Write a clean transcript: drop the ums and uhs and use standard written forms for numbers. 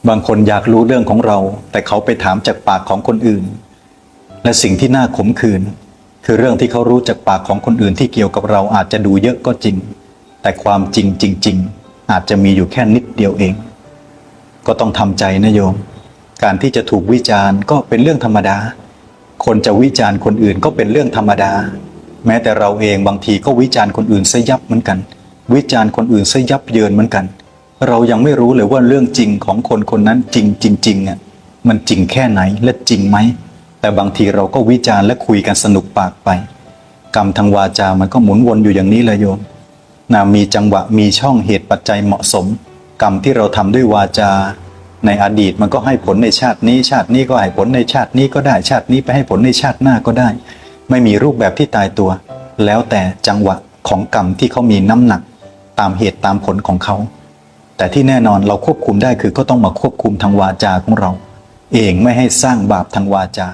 บางคนอยากรู้เรื่องของเราแต่เขาไปถามจากปากของคนอื่นและสิ่งที่น่าขมขื่นคือเรื่องที่เขารู้จากปากของคนอื่นที่เกี่ยวกับเราอาจจะดูเยอะก็จริงแต่ความจริงจริงๆอาจจะมีอยู่แค่นิดเดียวเองก็ต้องทำใจนะโยมการที่จะถูกวิจารณ์ก็เป็นเรื่องธรรมดาคนจะวิจารณ์คนอื่นก็เป็นเรื่องธรรมดาแม้แต่เราเองบางทีก็วิจารณ์คนอื่นซะยับเหมือนกันวิจารณ์คนอื่นซะยับเยินเหมือนกันเรายังไม่รู้เลยว่าเรื่องจริงของคนคนนั้นจริงอ่ะมันจริงแค่ไหนและจริงไหมแต่บางทีเราก็วิจารณ์และคุยกันสนุกปากไปกรรมทางวาจามันก็หมุนวนอยู่อย่างนี้แหละโยมมีจังหวะมีช่องเหตุปัจจัยเหมาะสมกรรมที่เราทำด้วยวาจาในอดีตมันก็ให้ผลในชาตินี้ชาตินี้ก็ให้ผลในชาตินี้ก็ได้ชาตินี้ไปให้ผลในชาติหน้าก็ได้ไม่มีรูปแบบที่ตายตัวแล้วแต่จังหวะของกรรมที่เขามีน้ำหนักตามเหตุตามผลของเขาแต่ที่แน่นอนเราควบคุมได้คือก็ต้องมาควบคุมทางวาจาของเราเองไม่ให้สร้างบาปทางวาจา